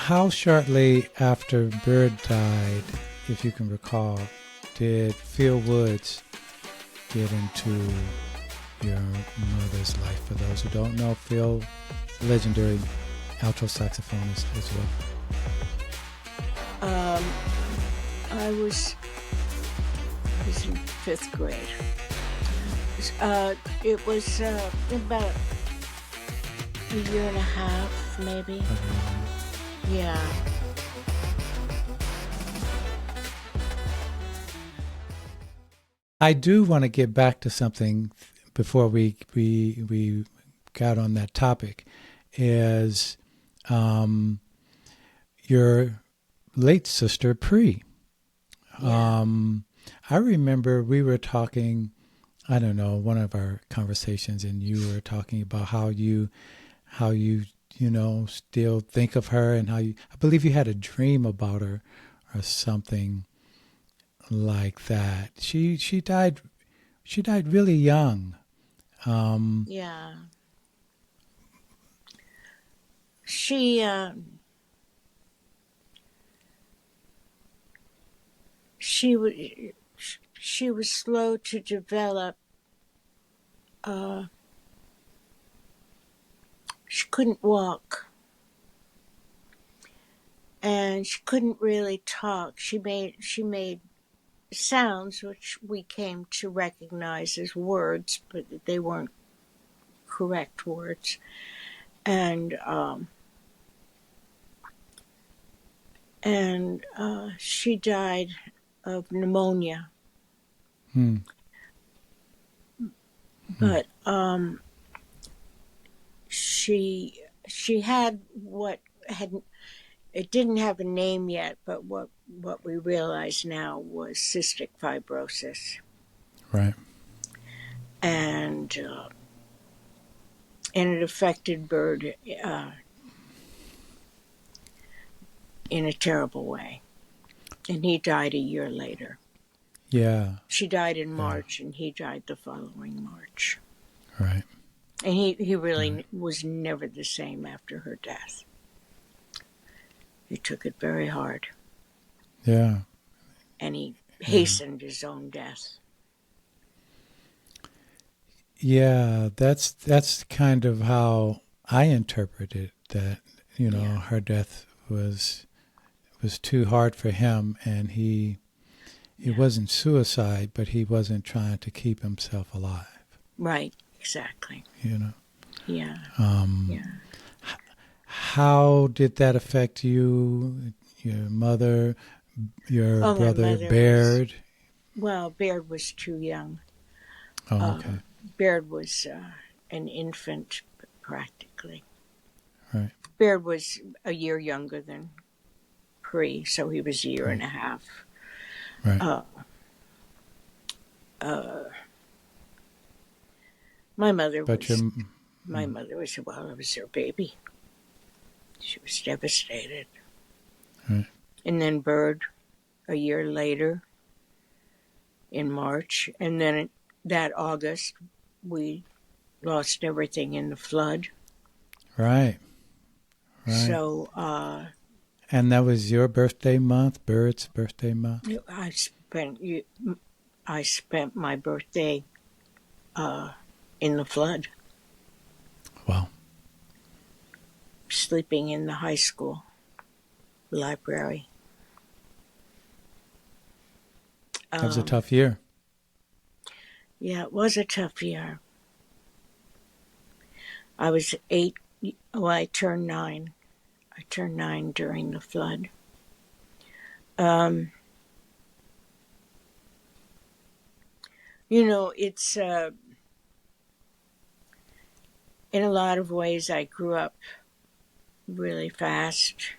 how shortly after Bird died, if you can recall, did Phil Woods get into your mother's life? For those who don't know, Phil, legendary alto saxophonist as well. I was in fifth grade. It was about a year and a half, maybe. Yeah. I do want to get back to something before we got on that topic, is your late sister Pre. Yeah. I remember we were talking, I don't know, one of our conversations, and you were talking about how you still think of her, and how I believe you had a dream about her or something like that. She died really young. Yeah. She was slow to develop. She couldn't walk, and she couldn't really talk. She made sounds which we came to recognize as words, but they weren't correct words. And she died of pneumonia. But she had it didn't have a name yet, but what we realize now was cystic fibrosis. Right. And it affected Bird in a terrible way. And he died a year later. Yeah. She died in March, and he died the following March. Right. And he really was never the same after her death. He took it very hard. Yeah. And he hastened his own death. Yeah, that's kind of how I interpreted that. Her death was too hard for him, and it wasn't suicide, but he wasn't trying to keep himself alive. Right, exactly. Yeah. Yeah. How did that affect you, your mother, your brother Baird? Baird was too young. Oh, okay. Baird was an infant, practically. Right. Baird was a year younger than Pre, so he was a year and a half. Right. My mother but was. My mother was. Well, it was her baby. She was devastated. Right. And then Bird, a year later, in March, and then that August, we lost everything in the flood. Right. So. And that was your birthday month, Bird's birthday month? I spent my birthday in the flood. Wow. Sleeping in the high school library. That was a tough year. Yeah, it was a tough year. I was 8. Well, I turned 9. I turned 9 during the flood. It's in a lot of ways I grew up really fast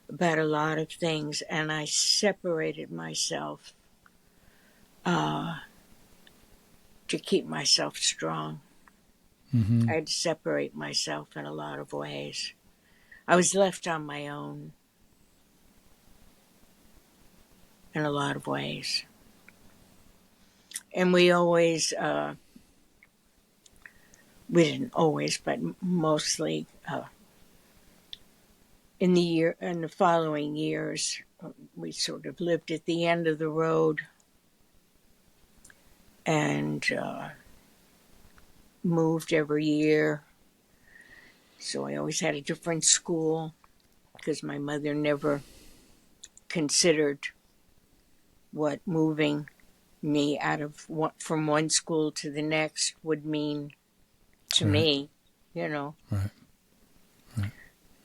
about a lot of things, and I separated myself to keep myself strong. Mm-hmm. I had to separate myself in a lot of ways. I was left on my own in a lot of ways. And we didn't always, but mostly, in the following years, we sort of lived at the end of the road and moved every year. So I always had a different school because my mother never considered what moving me from one school to the next would mean to Right. me, you know. Right. Right.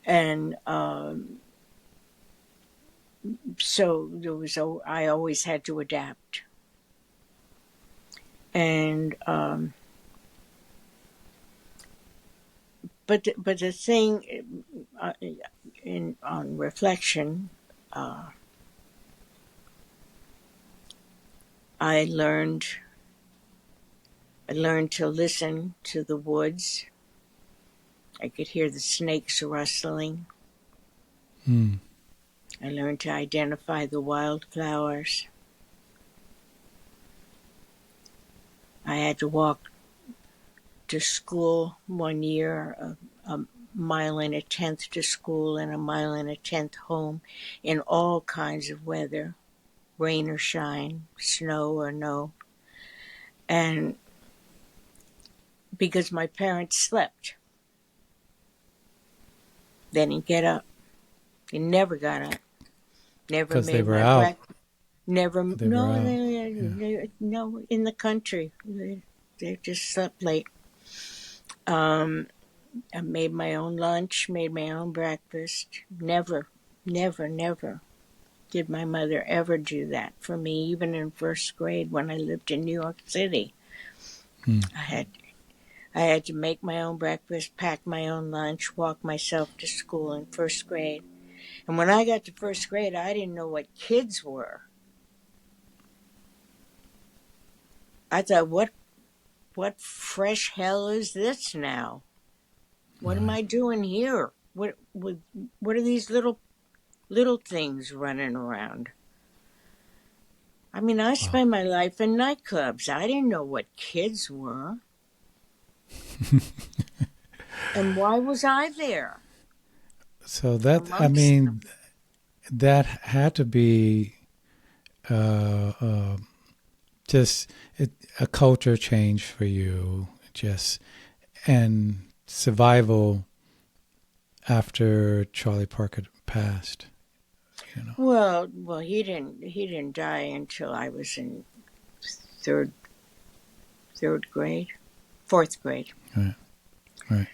And so I always had to adapt. And but the thing on reflection, I learned to listen to the woods. I could hear the snakes rustling. Mm. I learned to identify the wildflowers. I had to walk to school one year, a mile and a tenth to school and a mile and a tenth home in all kinds of weather, rain or shine, snow or no. And because my parents slept, they didn't get up. They never got up. Never Because they made were my out. breakfast. Never, They were no, out. Yeah. no, in the country. They just slept late. I made my own lunch, made my own breakfast. Never, never, never did my mother ever do that for me, even in first grade when I lived in New York City. Mm. I had to make my own breakfast, pack my own lunch, walk myself to school in first grade. And when I got to first grade, I didn't know what kids were. I thought, what fresh hell is this now? What am Right. I doing here? What are these little things running around? I mean, I Wow. spent my life in nightclubs. I didn't know what kids were. And why was I there So that, I amongst them? mean, that had to be uh, uh, just a culture change for you, just and survival after Charlie Parker passed. You know. Well, he didn't die until I was in third grade, fourth grade. Right. Right.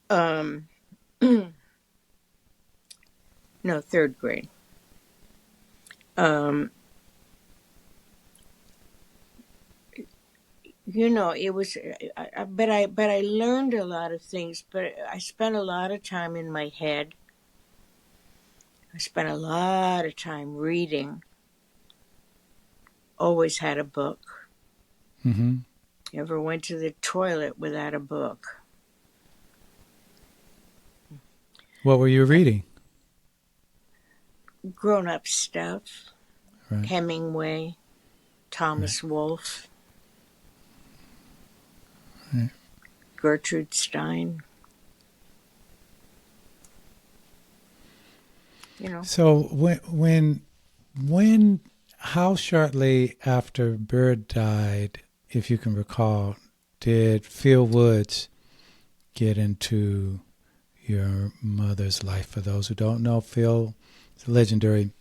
Um, no, third grade. Um, it was, but I learned a lot of things. But I spent a lot of time in my head. I spent a lot of time reading. Always had a book. Mm-hmm. Never went to the toilet without a book. What were you reading? Grown up stuff. Right. Hemingway, Right. Thomas Wolfe, Right. Gertrude Stein. So when how shortly after Bird died, if you can recall, did Phil Woods get into your mother's life? For those who don't know, Phil is a legendary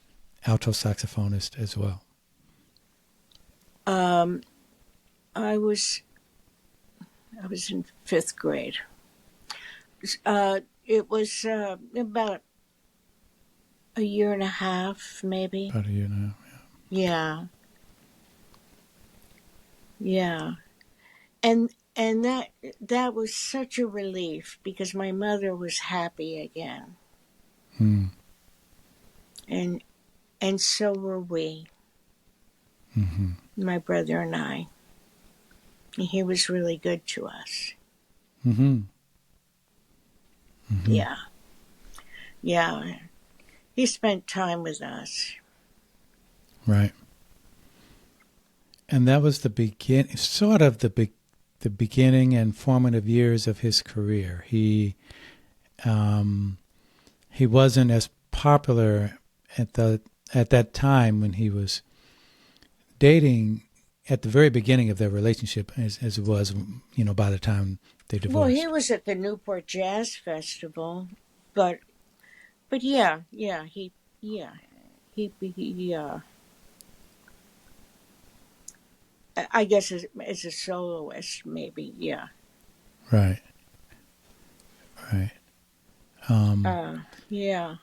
alto saxophonist as well. I was in fifth grade. It was about a year and a half, maybe. About a year now. Yeah, yeah, and that was such a relief because my mother was happy again, Hmm. and so were we, Mm-hmm. my brother and I. And he was really good to us. Mm-hmm. Mm-hmm. Yeah, yeah. He spent time with us. Right. And that was the sort of the beginning and formative years of his career. He he wasn't as popular at that time when he was dating at the very beginning of their relationship as it was, by the time they Well, he divorced. was at the Newport Jazz Festival, but yeah, yeah, he I guess as a soloist, maybe, yeah. Right, right. Um, Yeah.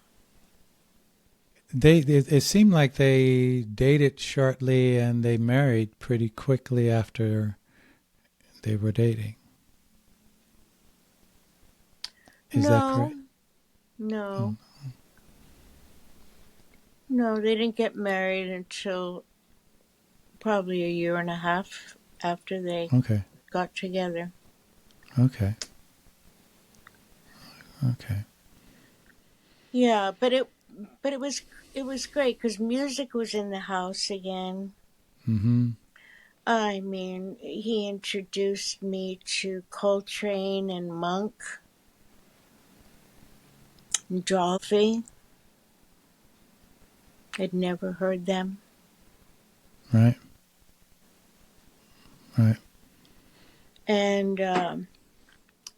it seemed like they dated shortly and they married pretty quickly after they were dating. Is that No, correct? no, Mm, no, they didn't get married until probably a year and a half after they okay, got together. okay, okay. Yeah, but it was great because music was in the house again. Mm-hmm. I mean, he introduced me to Coltrane and Monk and Dolphy. I'd never heard them. Right, right. And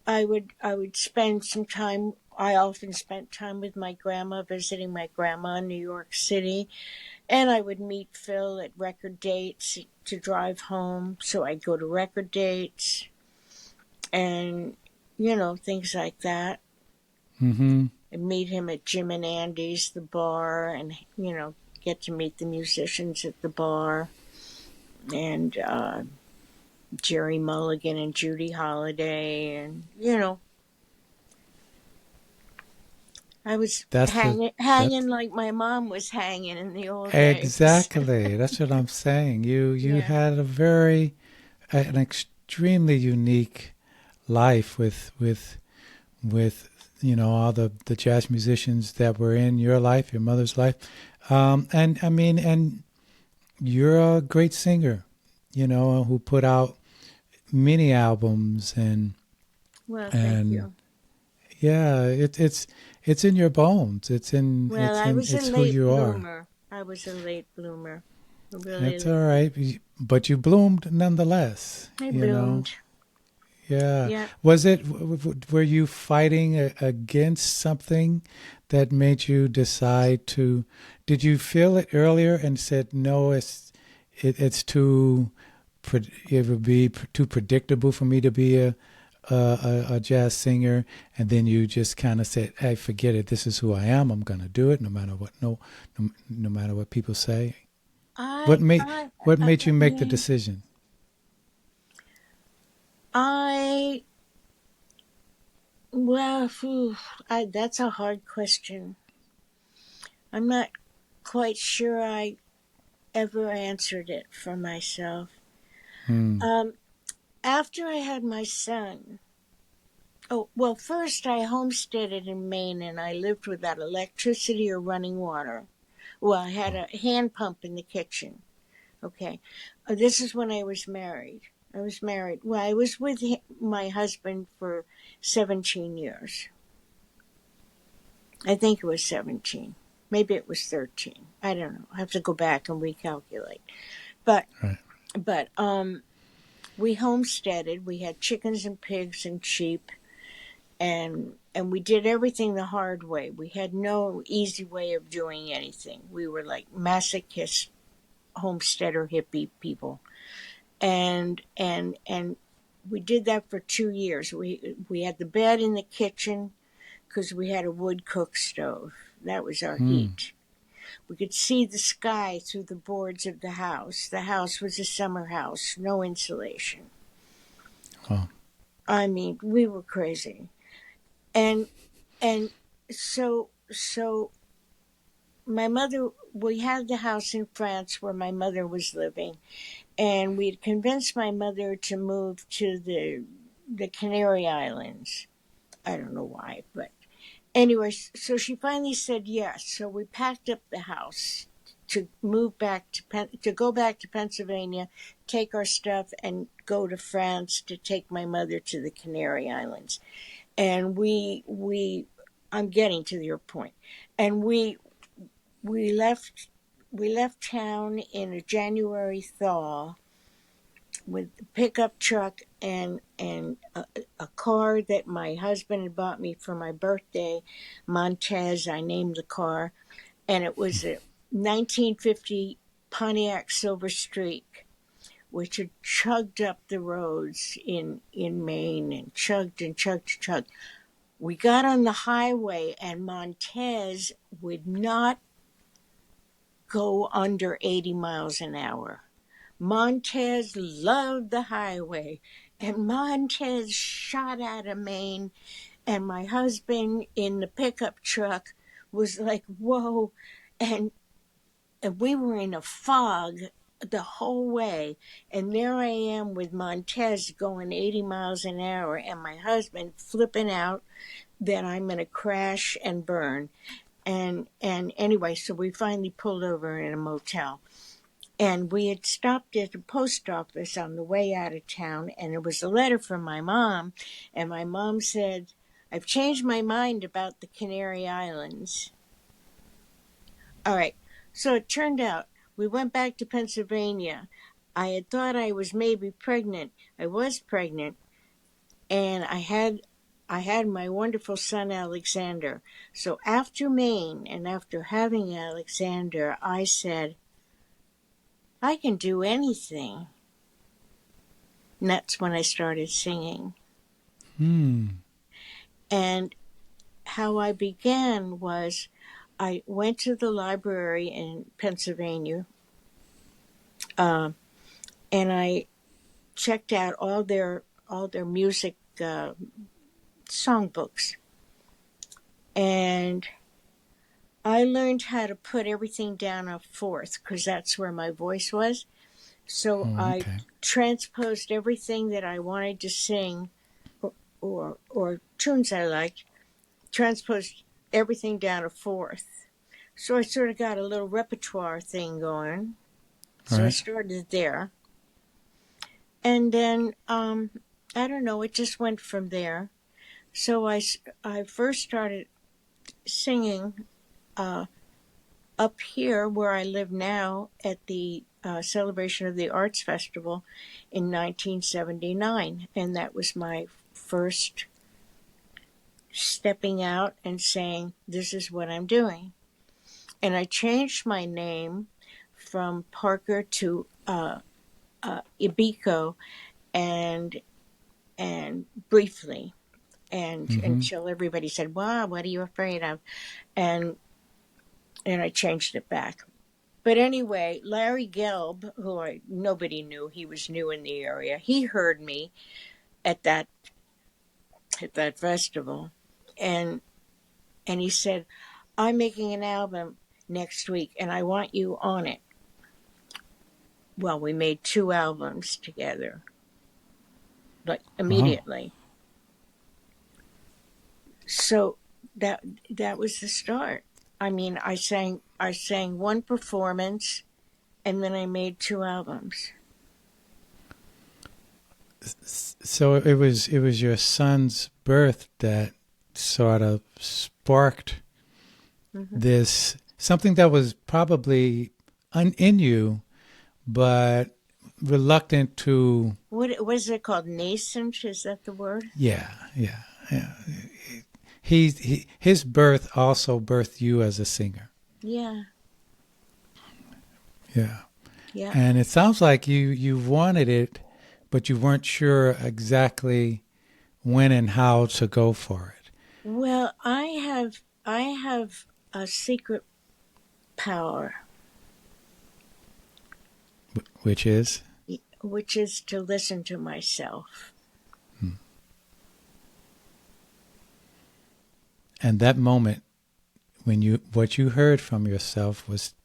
I would spend some time. I often spent time with my grandma, visiting my grandma in New York City, and I would meet Phil at record dates to drive home. So I'd go to record dates and things like that. Mm-hmm. I'd meet him at Jim and Andy's, the bar, and get to meet the musicians at the bar, and Jerry Mulligan and Judy Holliday, and I was That's the hanging that's like my mom was hanging in the old days. exactly. That's what I'm saying. You Yeah. had an extremely unique life with all the jazz musicians that were in your life, your mother's life, and I mean, and you're a great singer, who put out many albums Well, thank and you. yeah, it's in your bones. Well, I was a It's who late you are. bloomer. I was a late bloomer. A really That's all late bloomer. right, but you bloomed nonetheless. I bloomed. Yeah. Yeah. Were you fighting against something that made you decide to? Did you feel it earlier and said no? It's too. It would be too predictable for me to be a jazz singer, and then you just kind of said, "Hey, forget it. This is who I am. I'm gonna do it, no matter what. No matter what people say." What I, made I, what I, made you make the yeah. decision? I, well, that's a hard question. I'm not quite sure I ever answered it for myself. Hmm. Um, After I had my son, oh, well, first I homesteaded in Maine and I lived without electricity or running water. Well, I had Oh, a hand pump in the kitchen. Okay. This is when I was married. I was married. Well, I was with my husband for 17 years. I think it was 17. Maybe it was 13. I don't know. I have to go back and recalculate. But right. but we homesteaded. We had chickens and pigs and sheep, and we did everything the hard way. We had no easy way of doing anything. We were like masochist homesteader hippie people. And we did that for 2 years. We had the bed in the kitchen because we had a wood cook stove. That was our Hmm. heat. We could see the sky through the boards of the house. The house was a summer house, no insulation. Oh. I mean, we were crazy. And and so my mother, we had the house in France where my mother was living, and we'd convinced my mother to move to the Canary Islands. I don't know why, but anyway, so she finally said yes. So we packed up the house to move back to go back to Pennsylvania, take our stuff, and go to France to take my mother to the Canary Islands. And we I'm getting to your point. And we left we left town in a January thaw with a pickup truck and a car that my husband had bought me for my birthday, Montez. I named the car, and it was a 1950 Pontiac Silver Streak, which had chugged up the roads in Maine and chugged and chugged and chugged. We got on the highway, and Montez would not go under 80 miles an hour. Montez loved the highway, and Montez shot out of Maine, and my husband in the pickup truck was like, whoa. And we were in a fog the whole way. And there I am with Montez going 80 miles an hour, and my husband flipping out that I'm going to crash and burn. And anyway, so we finally pulled over in a motel. And we had stopped at the post office on the way out of town, and it was a letter from my mom. And my mom said, I've changed my mind about the Canary Islands. All right. So it turned out we went back to Pennsylvania. I had thought I was maybe pregnant. I was pregnant, and I had my wonderful son Alexander. So after Maine and after having Alexander, I said, I can do anything. And that's when I started singing. And how I began was I went to the library in Pennsylvania, and I checked out all their music songbooks, and I learned how to put everything down a fourth because that's where my voice was. So I Okay. transposed everything that I wanted to sing, or tunes I liked, transposed everything down a fourth. So I sort of got a little repertoire thing going. All So I right. started there. And then, I don't know, it just went from there. So I first started singing up here where I live now at the Celebration of the Arts Festival in 1979. And that was my first stepping out and saying, this is what I'm doing. And I changed my name from Parker to Ibiko, and briefly, and until everybody said, wow, what are you afraid of? And I changed it back. But anyway, Larry Gelb, who nobody knew, he was new in the area. He heard me at that festival, and he said, I'm making an album next week, and I want you on it. Well, we made 2 albums together, like Wow. immediately. So that was the start. I mean, I sang 1 performance, and then I made 2 albums. So it was your son's birth that sort of sparked Mm-hmm. this something that was probably in you, but reluctant to. What is it called? Nascent? Is that the word? Yeah, yeah, yeah. His birth also birthed you as a singer. Yeah, Yeah, yeah. and it sounds like you wanted it, but you weren't sure exactly when and how to go for it. Well, I have a secret power, Which is. which is to listen to myself. And that moment when what you heard from yourself was,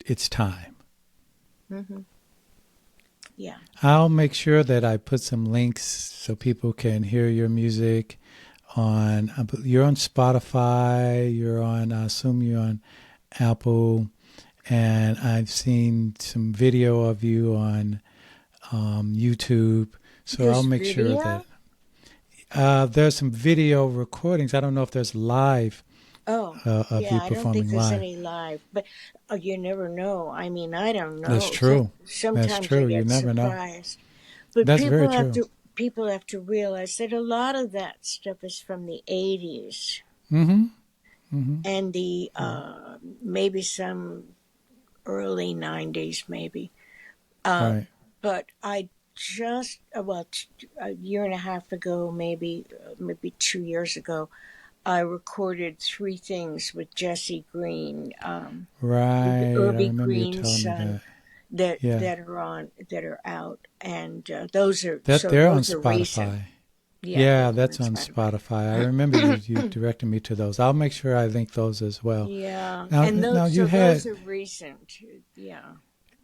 it's time. Mm-hmm. Yeah. I'll make sure that I put some links so people can hear your music on. You're on Spotify. You're on. I assume you're on Apple, and I've seen some video of you on YouTube. So I'll There's make sure that video? there's some video recordings. I don't know if there's live. Oh, of yeah, you I don't think performing there's live. any live, but you never know. I mean, I don't That's know. true. That's Sometimes I true. You get never know. surprised. But That's very true. people have to realize that a lot of that stuff is from the 80s Mm-hmm. Mm-hmm. and the Yeah. maybe some early 90s maybe. Uh, Right. but I just a year and a half ago, maybe 2 years ago, I recorded three things with Jesse Green, Right. I Irby remember you Green's telling me son, that. that Yeah. that are on that are out, and That they're on those are recent. Spotify. Yeah, Yeah, those are on that's on Spotify. Spotify. I remember you directed me to those. I'll make sure I link those as well. Yeah, Now, and now you those had are recent. Yeah,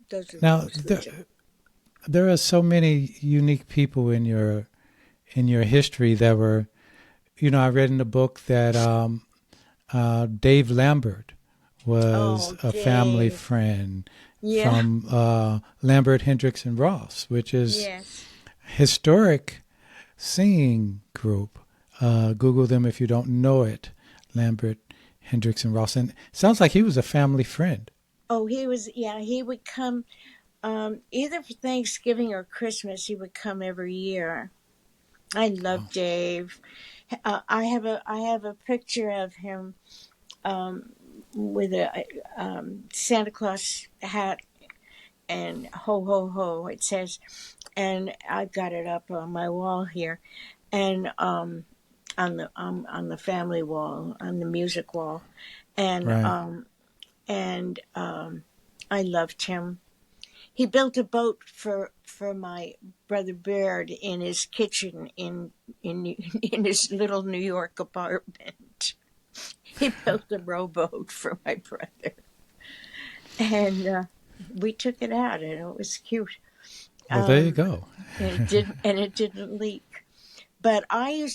those are the now most recent. there are so many unique people in your history that were. I read in the book that Dave Lambert was Oh, a family Dave. friend Yeah. from Lambert, Hendricks, and Ross, which is Yes. historic singing group. Google them if you don't know it. Lambert, Hendricks, and Ross. And it sounds like he was a family friend. Oh, he was. Yeah, he would come either for Thanksgiving or Christmas. He would come every year. I love Wow. Dave. I have a picture of him um, with a Santa Claus hat and ho ho ho. It says, and I've got it up on my wall here, and on the family wall, on the music wall, and Right. I loved him. He built a boat for my brother Baird in his kitchen in in his little New York apartment. He built a rowboat for my brother, and we took it out, and it was cute. Well, there you Um, go. and it didn't leak. But I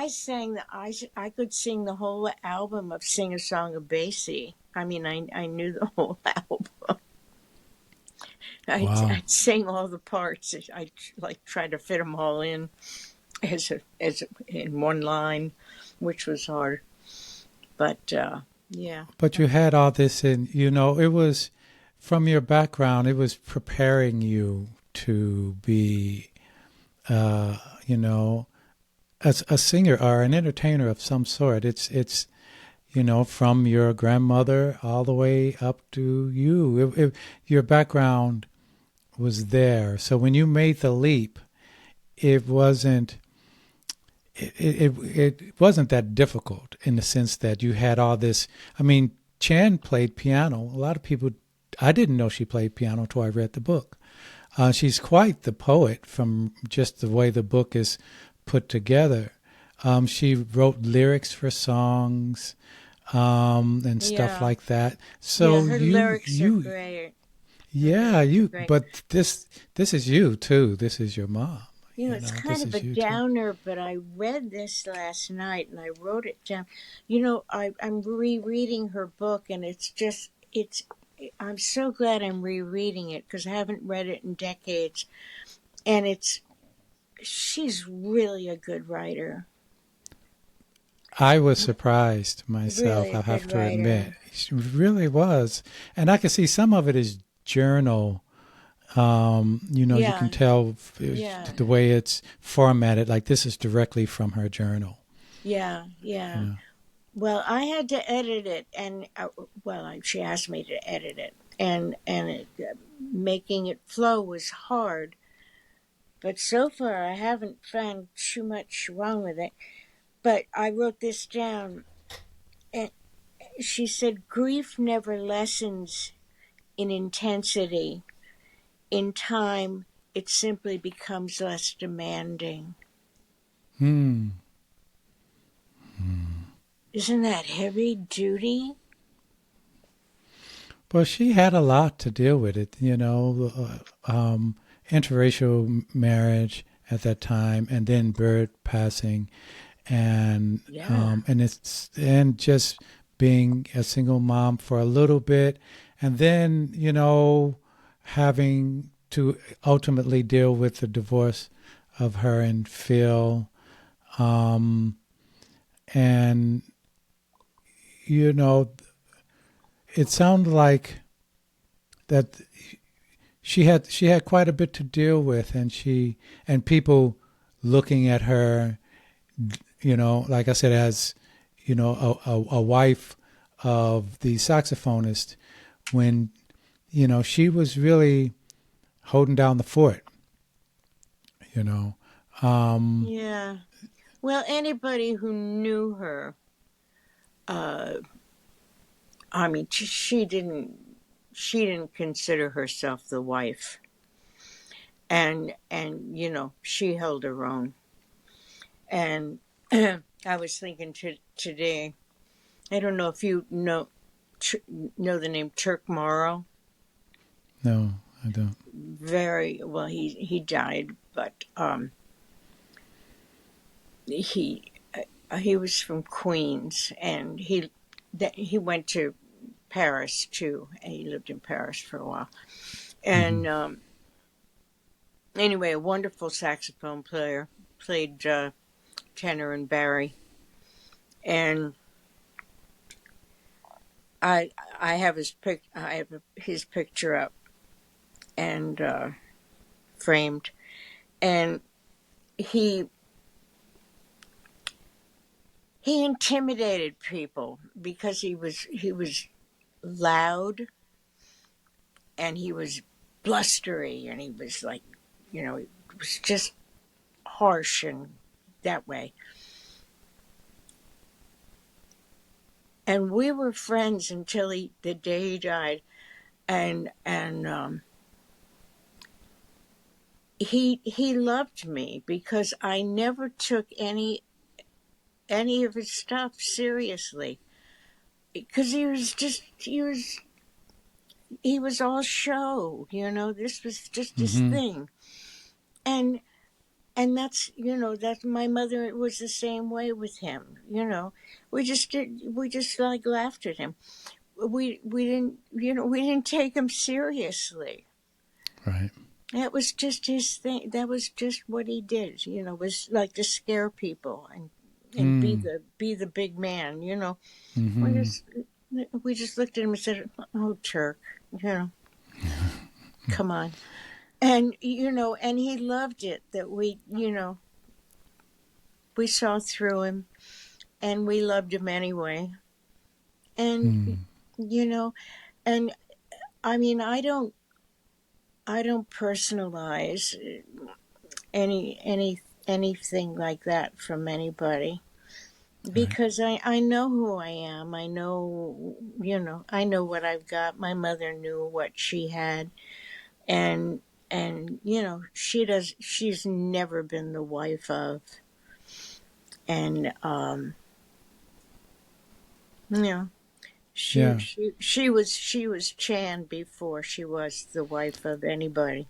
sang I could sing the whole album of Sing a Song of Basie. I mean, I knew the whole album. Wow. I'd sing all the parts. I like try to fit them all in in one line, which was hard. But yeah, But you had all this in, it was from your background, it was preparing you to be, uh, you know, as a singer or an entertainer of some sort. It's from your grandmother all the way up to you. Your background was there. So when you made the leap, it wasn't it wasn't that difficult in the sense that you had all this. I mean, Chan played piano. A lot of people, I didn't know she played piano until I read the book. She's quite the poet from just the way the book is put together. She wrote lyrics for songs and stuff yeah, like that. yeah. So Her lyrics are great. Her yeah, lyrics are great. but this is you too. This is your mom. You know, it's kind This of a is you too. downer, but I read this last night and I wrote it down. You know, I'm rereading her book, and it's. I'm so glad I'm rereading it because I haven't read it in decades, and she's really a good writer, I was surprised myself, really a I have good to admit. writer. She really was. And I can see some of it is journal. You can Yeah, tell yeah, the way it's formatted, like this is directly from her journal. yeah, You yeah. know. Well, I had to edit it, and she asked me to edit it, and making it flow was hard. But so far, I haven't found too much wrong with it. But I wrote this down, and she said, "Grief never lessens in intensity. In time, it simply becomes less demanding." Hmm. Isn't that heavy duty? Well, she had a lot to deal with it, interracial marriage at that time, and then Bird passing, and Yeah, just being a single mom for a little bit, and then having to ultimately deal with the divorce of her and Phil, um, and you know, it sounded like that she had quite a bit to deal with, and people looking at her, like I said, as a wife of the saxophonist, when she was really holding down the fort. you know um Yeah. Well, anybody who knew her, uh, I mean, she didn't consider herself the wife, and she held her own. And I was thinking today. I don't know if you know the name Turk Morrow. no, I don't. Very well. He died, but he he was from Queens, and he went to Paris too, and he lived in Paris for a while. Hmm. And anyway, a wonderful saxophone player, played tenor and Barry, and I I have his picture up and framed, and he he intimidated people because he was loud, and he was blustery, and he was like, it was just harsh and that way. And we were friends until the day he died, and he loved me because I never took any of his stuff seriously, because he was all show. This was just his Hmm. thing. And that's my mother was the same way with him. We just like laughed at him. We didn't take him seriously. Right. That was just his thing. That was just what he did. Was like to scare people and be Mm. the big man. We Hmm. just we just looked at him and said, "Oh, Turk, come on." And he loved it that we saw through him, and we loved him anyway. And Mm. you know, and I mean, I don't personalize anything like that from anybody, Right. because I know who I am. I know what I've got. My mother knew what she had, and she's never been the wife of. And you know she Yeah. she she was Chan before she was the wife of anybody.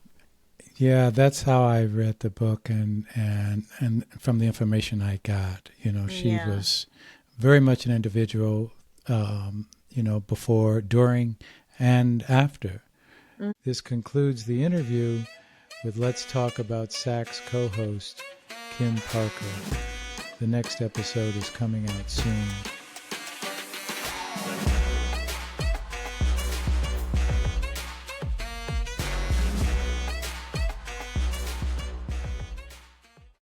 Yeah, that's how I read the book, and from the information I got, she Yeah. was very much an individual, before, during, and after. This concludes the interview with Let's Talk About Sax co-host Kim Parker. The next episode is coming out soon.